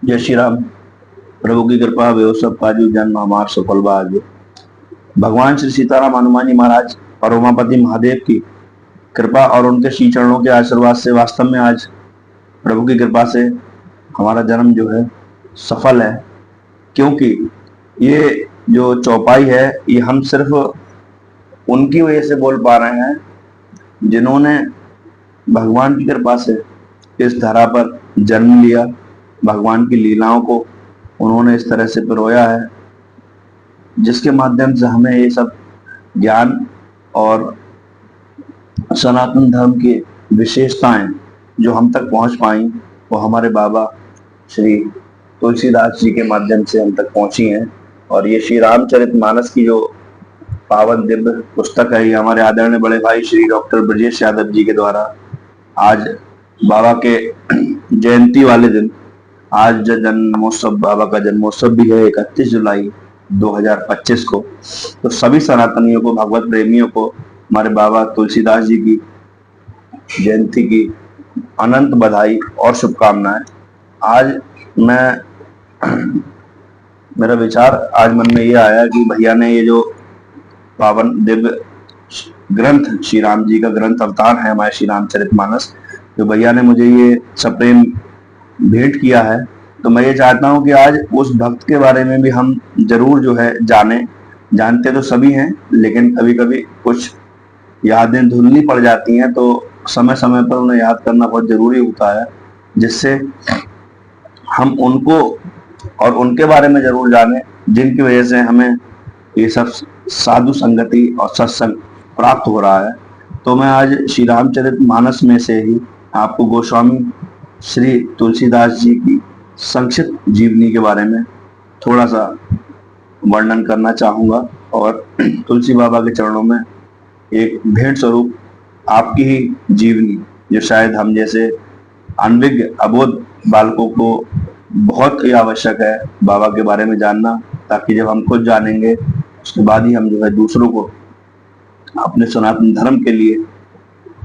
जय श्री राम। प्रभु की कृपा वे सब काजू जन्म हमार सफल भाग्य। भगवान श्री सीताराम हनुमान जी महाराज और उमापति महादेव की कृपा और उनके श्री चरणों के आशीर्वाद से वास्तव में आज प्रभु की कृपा से हमारा जन्म जो है सफल है। क्योंकि ये जो चौपाई है ये हम सिर्फ उनकी वजह से बोल पा रहे हैं जिन्होंने भगवान की कृपा से इस धरा पर जन्म लिया। भगवान की लीलाओं को उन्होंने इस तरह से पिरोया है जिसके माध्यम से हमें ये सब ज्ञान और सनातन धर्म की विशेषताएं जो हम तक पहुंच पाई वो हमारे बाबा श्री तुलसीदास जी के माध्यम से हम तक पहुंची हैं। और ये श्री रामचरितमानस की जो पावन दिव्य पुस्तक है ये हमारे आदरणीय बड़े भाई श्री डॉक्टर ब्रजेश यादव जी के द्वारा आज बाबा के जयंती वाले दिन आज जन्मोत्सव बाबा का जन्मोत्सव भी है 31 जुलाई 2025 को। तो सभी सनातनियों को भगवत प्रेमियों को हमारे बाबा तुलसीदास जी की जयंती की अनंत बधाई और शुभकामनाएं। आज मेरा विचार आज मन में ये आया कि भैया ने ये जो पावन दिव्य ग्रंथ श्री राम जी का ग्रंथ अवतार है हमारे श्री रामचरितमानस, जो भैया ने मुझे ये सप्रेम भेंट किया है, तो मैं ये चाहता हूं कि आज उस भक्त के बारे में भी हम जरूर जो है जानते तो सभी हैं लेकिन कभी कभी कुछ यादें धुंधली पड़ जाती हैं, तो समय समय पर उन्हें याद करना बहुत जरूरी होता है जिससे हम उनको और उनके बारे में जरूर जानें जिनकी वजह से हमें ये सब साधु संगति और सत्संग प्राप्त हो रहा है। तो मैं आज श्री रामचरितमानस में से ही आपको गोस्वामी श्री तुलसीदास जी की संक्षिप्त जीवनी के बारे में थोड़ा सा वर्णन करना चाहूंगा और तुलसी बाबा के चरणों में एक भेंट स्वरूप आपकी ही जीवनी जो शायद हम जैसे अनभिज्ञ अबोध बालकों को बहुत ही आवश्यक है बाबा के बारे में जानना, ताकि जब हम खुद जानेंगे उसके बाद ही हम जो है दूसरों को अपने सनातन धर्म के लिए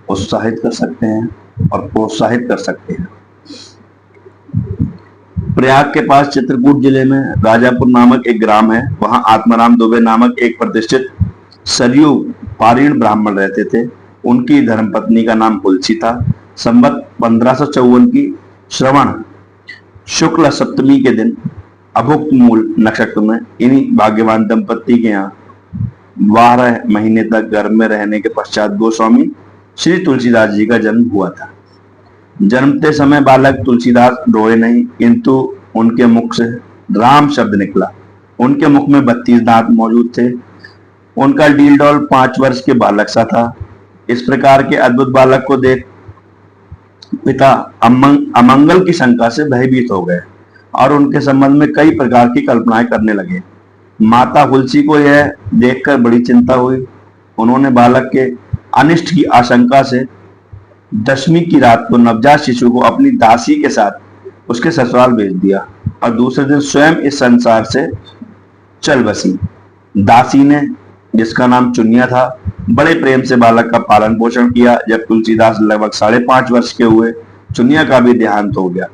उत्साहित कर सकते हैं और प्रोत्साहित कर सकते हैं। प्रयाग के पास चित्रकूट जिले में राजापुर नामक एक ग्राम है। वहां आत्माराम दुबे नामक एक प्रतिष्ठित सरयू पारीण ब्राह्मण रहते थे। उनकी धर्मपत्नी का नाम तुलसी था। संवत 1554 की श्रवण शुक्ल सप्तमी के दिन अभुक्त मूल नक्षत्र में इन्हीं भाग्यवान दंपत्ति के यहाँ 12 महीने तक गर्भ में रहने के पश्चात गोस्वामी श्री तुलसीदास जी का जन्म हुआ था। जन्मते समय बालक तुलसीदास रोए नहीं, किंतु उनके मुख से राम शब्द निकला। उनके मुख में 32 दांत मौजूद थे। उनका डील डॉल 5 वर्ष के बालक सा था। इस प्रकार के अद्भुत बालक को देख पिता अमंगल की शंका से भयभीत हो गए और उनके संबंध में कई प्रकार की कल्पनाएं करने लगे। माता तुलसी को यह देखकर बड़ी चिंता हुई। उन्होंने बालक के अनिष्ट की आशंका से दशमी की रात को नवजात शिशु को अपनी दासी के साथ उसके ससुराल भेज दिया और दूसरे दिन स्वयं इस संसार से चल बसी। दासी ने, जिसका नाम चुनिया था, बड़े प्रेम से बालक का पालन पोषण किया। जब तुलसीदास लगभग 5.5 वर्ष के हुए, चुनिया का भी देहांत हो गया।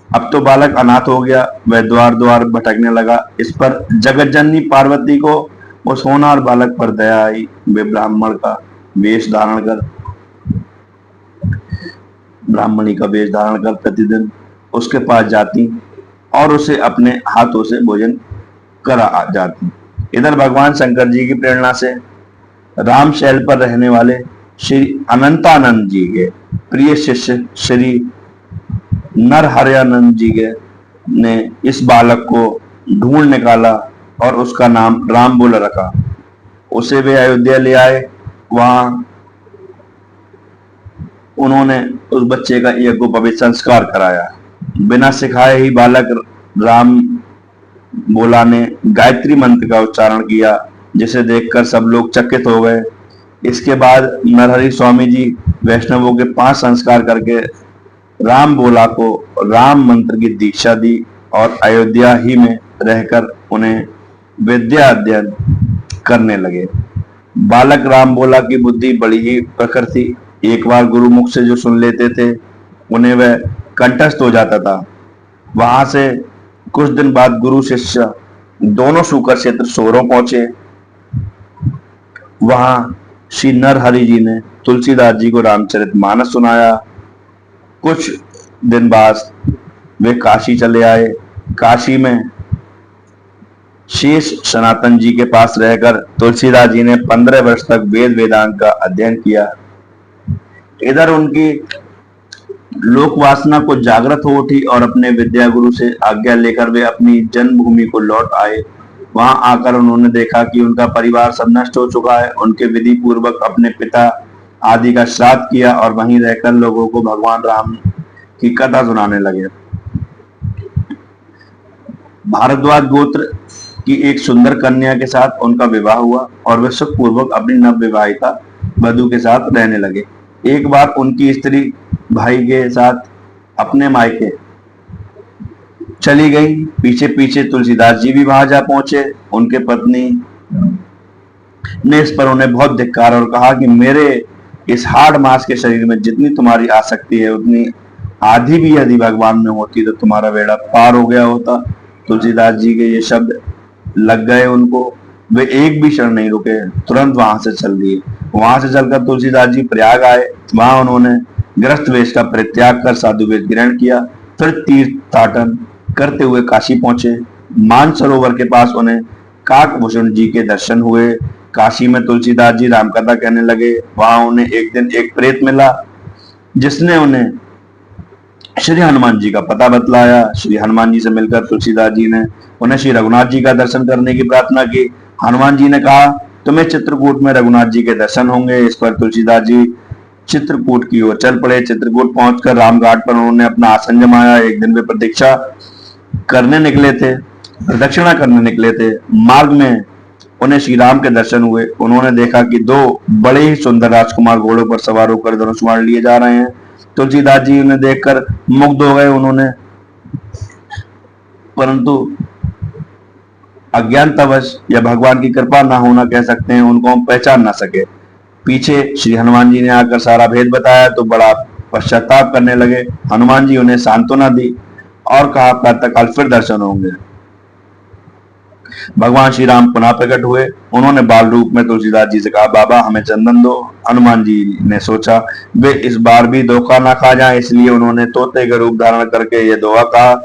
अब तो बालक अनाथ हो गया। वह द्वार द्वार भटकने लगा। इस पर जगत जननी पार्वती को उस होनहार बालक पर दया आई। वे ब्राह्मणी का वेश धारण कर प्रतिदिन उसके पास जाती और उसे अपने हाथों से भोजन करा जाती। इधर भगवान शंकर जी की प्रेरणा से राम शैल पर रहने वाले श्री अनंतानंद जी के प्रिय शिष्य श्री नरहरयानंद जी के ने इस बालक को ढूंढ निकाला और उसका नाम राम बोला रखा। उसे वे अयोध्या ले आए। वहां उन्होंने उस बच्चे का यज्ञोपवीत संस्कार कराया। बिना सिखाए ही बालक राम बोला ने गायत्री मंत्र का उच्चारण किया, जिसे देखकर सब लोग चकित हो गए। इसके बाद नरहरि स्वामी जी वैष्णवों के 5 संस्कार करके राम बोला को राम मंत्र की दीक्षा दी और अयोध्या ही में रहकर उन्हें विद्या अध्ययन करने लगे। बालक राम बोला की बुद्धि बड़ी ही प्रखर थी। एक बार गुरुमुख से जो सुन लेते थे उन्हें वह कंठस्थ हो जाता था। वहां से कुछ दिन बाद गुरु शिष्य दोनों सूकर क्षेत्र सोरों पहुंचे। वहां श्री नरहरि जी ने तुलसीदास जी को रामचरितमानस सुनाया। कुछ दिन बाद वे काशी चले आए। काशी में शेष सनातन जी के पास रहकर तुलसीदास जी ने 15 वर्ष तक वेद वेदांत का अध्ययन किया। इधर उनकी लोक वासना को जागृत हो उठी और अपने विद्या गुरु से आज्ञा लेकर वे अपनी जन्मभूमि को लौट आए। वहां आकर उन्होंने देखा कि उनका परिवार सब नष्ट हो चुका है। उनके विधि पूर्वक अपने पिता आदि का श्राद्ध किया और वहीं रहकर लोगों को भगवान राम की कथा सुनाने लगे। भारद्वाज गोत्र की एक सुंदर कन्या के साथ उनका विवाह हुआ और वे सुखपूर्वक अपनी नवविवाहिता वधू के साथ रहने लगे। एक बार उनकी स्त्री भाई के साथ अपने मायके चली गई। पीछे पीछे तुलसीदास जी भी वहां जा पहुंचे। उनके पत्नी ने इस पर उन्हें बहुत धिक्कार और कहा कि मेरे इस हाड़ मांस के शरीर में जितनी तुम्हारी आसक्ति है उतनी आधी भी यदि भगवान में होती तो तुम्हारा बेड़ा पार हो गया होता। तुलसीदास जी के ये शब्द लग गए उनको। वे एक भी क्षण नहीं रुके, तुरंत वहां से चल दिए। वहां से चलकर तुलसीदास जी प्रयाग आए। वहां उन्होंने गृहस्थ वेश का परित्याग कर साधु वेश ग्रहण किया। फिर तीर्थाटन करते हुए काशी पहुंचे। मानसरोवर के पास उन्हें काकभूषण जी के दर्शन हुए। काशी में तुलसीदास जी रामकथा कहने लगे। वहां उन्हें एक दिन एक प्रेत मिला जिसने उन्हें श्री हनुमान जी का पता बतलाया। श्री हनुमान जी से मिलकर तुलसीदास जी ने उन्हें श्री रघुनाथ जी का दर्शन करने की प्रार्थना की। हनुमान जी ने कहा तुम्हें चित्रकूट में रघुनाथ जी के दर्शन होंगे। इस पर तुलसीदास जी चित्रकूट की ओर चल पड़े। चित्रकूट पहुंचकर रामघाट पर उन्होंने अपना आसन जमाया। एक दिन वे प्रदक्षिणा करने निकले थे। मार्ग में उन्हें श्री राम के दर्शन हुए। उन्होंने देखा कि दो बड़े ही सुंदर राजकुमार घोड़ों पर सवार होकर धनुष बाण लिए जा रहे हैं। तुलसीदास जी उन्हें देखकर मुग्ध हो गए। उन्होंने परंतु अज्ञानतावश या भगवान की कृपा ना होना कह सकते हैं, उनको हम पहचान ना सके। पीछे श्री हनुमान जी ने आकर सारा भेद बताया तो बड़ा पश्चाताप करने लगे। हनुमान जी उन्हें सांत्वना दी और कहा प्रातःकाल फिर दर्शन होंगे। भगवान श्री राम पुनः प्रकट हुए। उन्होंने बाल रूप में तुलसीदास जी से कहा बाबा हमें चंदन दो। हनुमान जी ने सोचा वे इस बार भी धोखा ना खा जाए, इसलिए उन्होंने तोते का रूप धारण करके यह दोहा कहा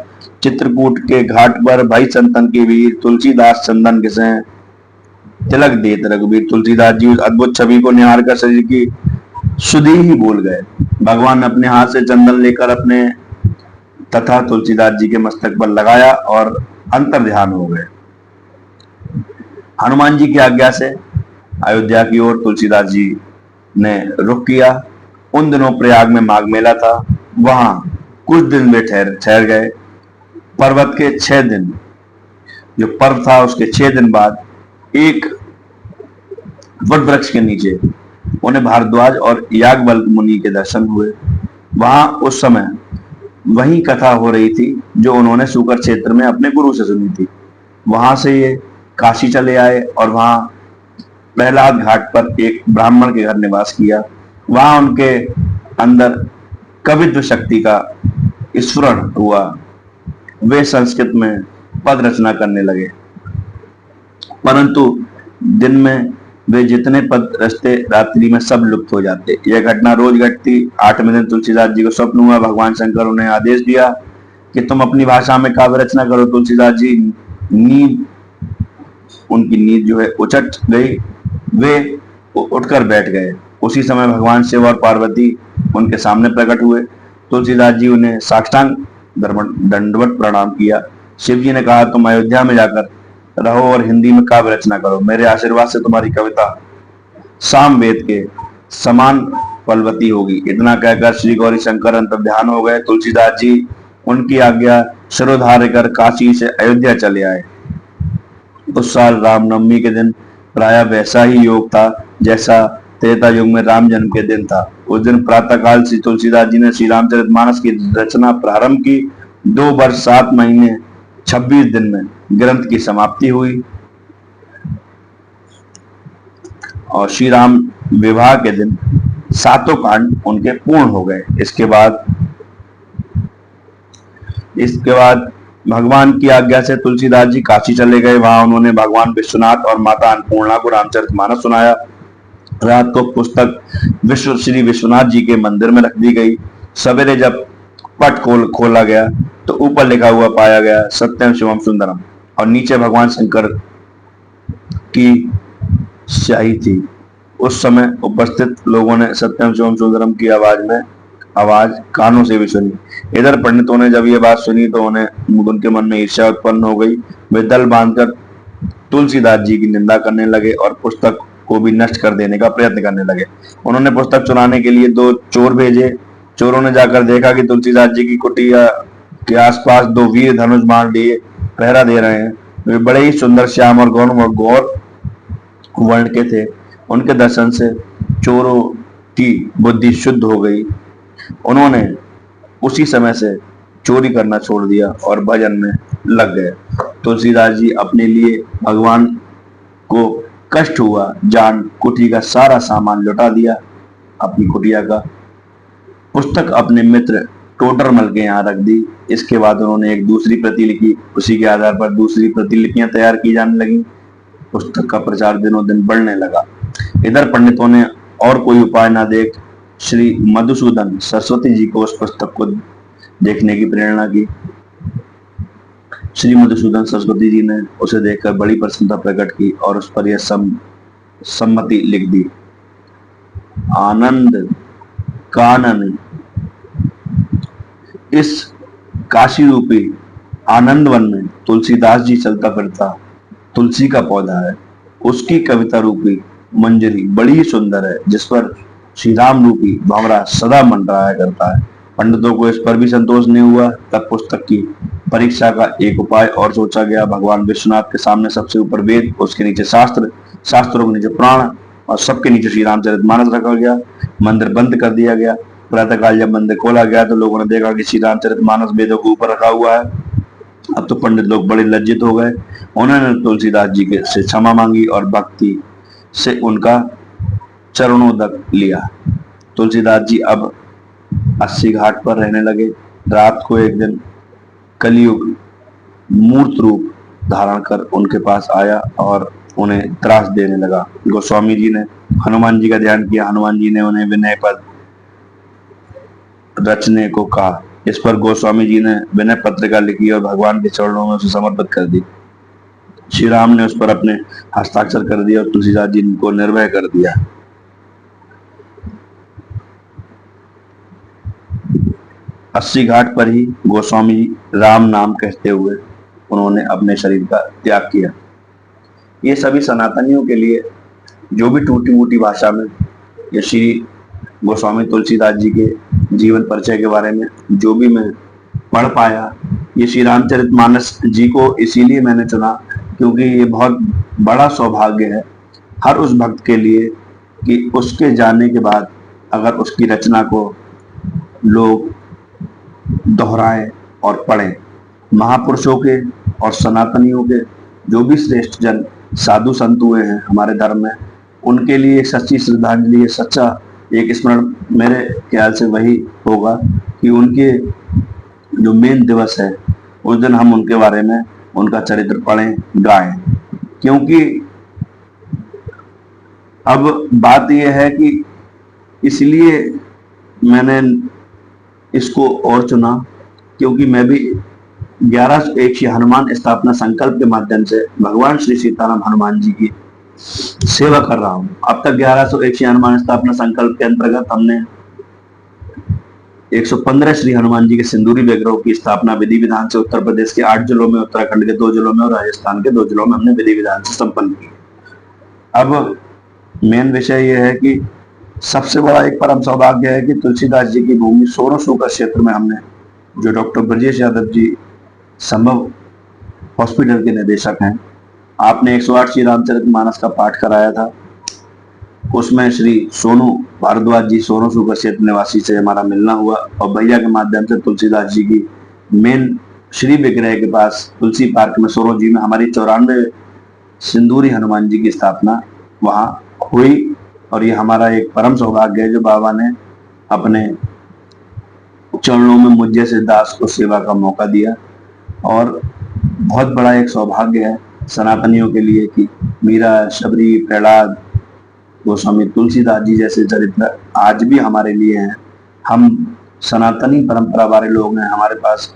चित्रकूट के घाट पर भाई संतन की वीर तुलसीदास चंदन किसे तिलक देत रघुवीर। तुलसीदास जी उस अद्भुत छवि को निहार कर शरीर की सुधि ही भूल गए। भगवान ने अपने हाथ से चंदन लेकर अपने तथा तुलसीदास जी के मस्तक पर लगाया और अंतर ध्यान हो गए। हनुमान जी की आज्ञा से अयोध्या की ओर तुलसीदास जी ने रुख किया। उन दिनों प्रयाग में माघ मेला था। वहां कुछ दिन वे ठहर गए। पर्वत के 6 दिन जो पर्व था उसके 6 दिन बाद एक वट वृक्ष के नीचे उन्हें भारद्वाज और याज्ञवल्क्य मुनि के दर्शन हुए। वहां उस समय वही कथा हो रही थी जो उन्होंने सूकर क्षेत्र में अपने गुरु से सुनी थी। वहां से ये काशी चले आए और वहां प्रहलाद घाट पर एक ब्राह्मण के घर निवास किया। वहां उनके अंदर कवित्व शक्ति का स्फुरण हुआ। वे संस्कृत में पद रचना करने लगे, परंतु दिन में वे जितने पद रचते रात्रि में सब लुप्त हो जाते। यह घटना रोज घटती। 8वें दिन तुलसीदास जी को स्वप्न हुआ। भगवान शंकर उन्हें आदेश दिया कि तुम अपनी भाषा में काव्य रचना करो। तुलसीदास जी उनकी नींद जो है उचट गई। वे उठकर बैठ गए। उसी समय भगवान शिव और पार्वती उनके सामने प्रकट हुए। तुलसीदास जी उन्हें साष्टांग दंडवत प्रणाम किया। शिव जी ने कहा तुम अयोध्या में जाकर रहो और हिंदी में काव्य रचना करो। मेरे आशीर्वाद से तुम्हारी कविता सामवेद के समान फलवती होगी। इतना कहकर श्री गौरी शंकर अंतर्ध्यान हो गए। तुलसीदास जी उनकी आज्ञा शिरोधार्य कर काशी से अयोध्या चले आए। उस साल रामनवमी के दिन प्राय वैसा ही योग था जैसा त्रेता युग में राम जन्म के दिन था। उस दिन प्रातःकाल श्री तुलसीदास जी ने श्री रामचरितमानस की रचना प्रारंभ की। 2 वर्ष 7 महीने 26 दिन में ग्रंथ की समाप्ति हुई और श्री राम विवाह के दिन 7 कांड उनके पूर्ण हो गए। इसके बाद भगवान की आज्ञा से तुलसीदास जी काशी चले गए। वहां उन्होंने भगवान विश्वनाथ और माता अन्नपूर्णा को रामचरितमानस सुनाया। रात को पुस्तक श्री विश्वनाथ जी के मंदिर में रख दी गई। सवेरे जब पट खोला गया तो ऊपर लिखा हुआ पाया गया सत्यम शिवम सुंदरम, और नीचे भगवान शंकर की स्याही थी। उस समय उपस्थित लोगों ने सत्यम शिवम सुंदरम की आवाज कानों से भी सुनी। इधर पंडितों ने जब ये बात सुनी तो उनके मन में ईर्ष्या उत्पन्न हो गई। वे दल बांधकर तुलसीदास जी की निंदा करने लगे और पुस्तक को भी नष्ट कर देने का प्रयत्न करने लगे। उन्होंने पुस्तक चुराने के लिए 2 चोर भेजे। चोरों ने जाकर देखा कि तुलसीदास जी की कुटिया के आसपास 2 वीर धनुष बाण लिए पहरा दे रहे हैं। वे बड़े ही सुंदर, श्याम और गौर वर्ण के थे। उनके दर्शन से चोरों की बुद्धि शुद्ध हो गई। उन्होंने उसी समय से चोरी करना छोड़ दिया और भजन में लग गए। तुलसीदास जी अपने लिए भगवान को कष्ट हुआ जान कुटी का सारा सामान लौटा दिया, अपनी कुटिया का। पुस्तक अपने मित्र टोडरमल के यहाँ रख दी। इसके बाद उन्होंने एक दूसरी प्रति लिखी। उसी के आधार पर दूसरी प्रतिलिपियां तैयार की जाने लगी। पुस्तक का प्रचार दिनों दिन बढ़ने लगा। इधर पंडितों ने और कोई उपाय न देख श्री मधुसूदन सरस्वती जी को उस पुस्तक को देखने की प्रेरणा की। श्री मधुसूदन सरस्वती जी ने उसे देखकर बड़ी प्रसन्नता प्रकट की और उस पर यह सम्मति लिख दी। आनंद कानन, इस काशी रूपी आनंद वन में तुलसीदास जी चलता फिरता तुलसी का पौधा है। उसकी कविता रूपी मंजरी बड़ी सुंदर है, जिस पर श्री राम रूपी भंवरा सदा मंडराया करता है। पंडितों को इस पर भी संतोष नहीं हुआ। तब पुस्तक की परीक्षा का एक उपाय और सोचा गया। भगवान विश्वनाथ के सामने सबसे ऊपर वेद, उसके नीचे शास्त्र, शास्त्रों के नीचे पुराण और सबके नीचे श्री रामचरितमानस रखा गया। मंदिर बंद कर दिया गया। प्रातःकाल जब मंदिर खोला गया तो लोगों ने देखा कि श्री रामचरितमानस वेदों के ऊपर रखा हुआ है। अब तो पंडित लोग बड़े लज्जित हो गए। उन्होंने तुलसीदास जी के से क्षमा मांगी और भक्ति से उनका चरणोदक लिया। तुलसीदास जी अब 80 घाट पर रहने लगे। रात को एक दिन कलयुग मूर्त रूप धारण कर उनके पास आया और उन्हें त्रास देने लगा। गोस्वामी जी ने हनुमान जी का ध्यान किया। हनुमान जी ने उन्हें विनय पद रचने को कहा। इस पर गोस्वामी जी ने विनय पत्रिका लिखी और भगवान के चरणों में उसे समर्पित कर दी। श्री राम ने उस पर अपने हस्ताक्षर कर दिया और तुलसीदास जी को निर्भय कर दिया। 80 घाट पर ही गोस्वामी राम नाम कहते हुए उन्होंने अपने शरीर का त्याग किया। ये सभी सनातनियों के लिए जो भी टूटी फूटी भाषा में या श्री गोस्वामी तुलसीदास जी के जीवन परिचय के बारे में जो भी मैं पढ़ पाया, ये श्री रामचरितमानस जी को इसीलिए मैंने चुना क्योंकि ये बहुत बड़ा सौभाग्य है हर उस भक्त के लिए कि उसके जाने के बाद अगर उसकी रचना को लोग दोहराएं और पढ़ें। महापुरुषों के और सनातनियों के जो भी श्रेष्ठ जन साधु संत हुए हैं हमारे धर्म में, उनके लिए एक सच्ची श्रद्धांजलि है, सच्चा एक स्मरण मेरे ख्याल से वही होगा कि उनके जो मेन दिवस है उस दिन हम उनके बारे में उनका चरित्र पढ़ें, गाएं। क्योंकि अब बात यह है कि इसलिए मैंने इसको और चुना क्योंकि मैं भी 1101 हनुमान स्थापना संकल्प के माध्यम से भगवान श्री सीताराम हनुमान जी की सेवा कर रहा हूं। अब तक 1101 हनुमान स्थापना संकल्प के अंतर्गत हमने 115 श्री हनुमान जी के सिंदूरी विग्रह की स्थापना विधि विधान से उत्तर प्रदेश के 8 जिलों में, उत्तराखंड के 2 जिलों में और राजस्थान के 2 जिलों में हमने विधि विधान से संपन्न की। अब मेन विषय यह है कि सबसे बड़ा एक परम सौभाग्य है कि तुलसीदास जी की भूमि सोनू सूकर क्षेत्र में हमने, जो डॉक्टर ब्रजेश यादव जी संभव हॉस्पिटल के निदेशक हैं, आपने 108 श्री रामचरितमानस का पाठ कराया था। उसमें श्री सोनू भारद्वाज जी सोनू सूकर क्षेत्र निवासी से हमारा मिलना हुआ और भैया के माध्यम से तुलसीदास जी की मेन श्री विग्रह के पास तुलसी पार्क में सोनू जी में हमारी 94 सिंदूरी हनुमान जी की स्थापना वहां हुई। और ये हमारा एक परम सौभाग्य है जो बाबा ने अपने चरणों में मुझ जैसे दास को सेवा का मौका दिया। और बहुत बड़ा एक सौभाग्य है सनातनियों के लिए कि मीरा, शबरी, प्रहलाद, गोस्वामी तुलसीदास जी जैसे चरित्र आज भी हमारे लिए हैं। हम सनातनी परंपरा वाले लोग हैं। हमारे पास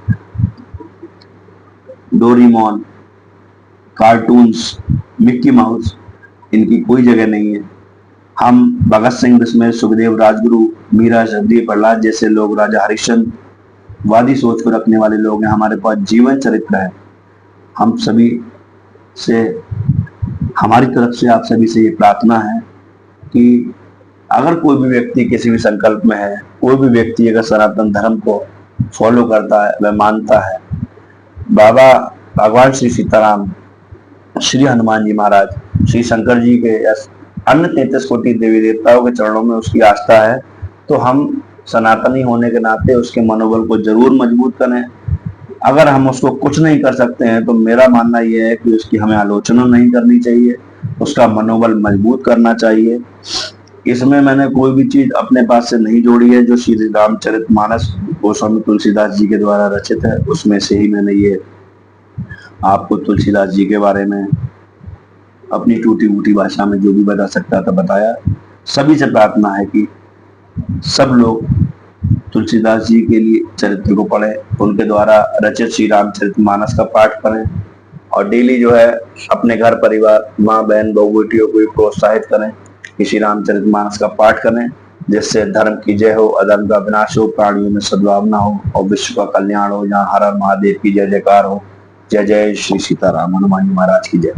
डोरीमोन, कार्टून्स, मिक्की माउस, इनकी कोई जगह नहीं है। हम भगत सिंह, बिस्मिल, सुखदेव, राजगुरु, मीरा, शबरी, प्रहलाद जैसे लोग, राजा हरिश्चंद्र वादी सोच को रखने वाले लोग हैं। हमारे पास जीवन चरित्र है। हम सभी से, हमारी तरफ से आप सभी से ये प्रार्थना है कि अगर कोई भी व्यक्ति किसी भी संकल्प में है, कोई भी व्यक्ति अगर सनातन धर्म को फॉलो करता है, वह मानता है, बाबा भगवान श्री सीताराम, श्री हनुमान जी महाराज, श्री शंकर जी के या अन्य 33 कोटि देवी देवताओं के चरणों में उसकी आस्था है, तो हम सनातनी होने के नाते उसके मनोबल को जरूर मजबूत करें। अगर हम उसको कुछ नहीं कर सकते हैं तो मेरा मानना यह है कि उसकी हमें आलोचना नहीं करनी चाहिए, उसका मनोबल मजबूत करना चाहिए। इसमें मैंने कोई भी चीज अपने पास से नहीं जोड़ी है। जो श्री रामचरितमानस गोस्वामी तुलसीदास जी के द्वारा रचित है, उसमें से ही मैंने ये आपको तुलसीदास जी के बारे में अपनी टूटी फूटी भाषा में जो भी बता सकता था बताया। सभी से प्रार्थना है कि सब लोग तुलसीदास जी के लिए चरित्र को पढ़ें, उनके द्वारा रचित श्री रामचरितमानस का पाठ करें और डेली जो है अपने घर परिवार, माँ बहन, बहू बेटियों को भी प्रोत्साहित करें कि श्री रामचरितमानस का पाठ करें, जिससे धर्म की जय हो, अधर्म का विनाश हो, प्राणियों में सद्भावना हो और विश्व का कल्याण हो। जहाँ हर हर महादेव की जय जयकार हो। जय जय श्री सीताराम, हनुमान जी महाराज की जय।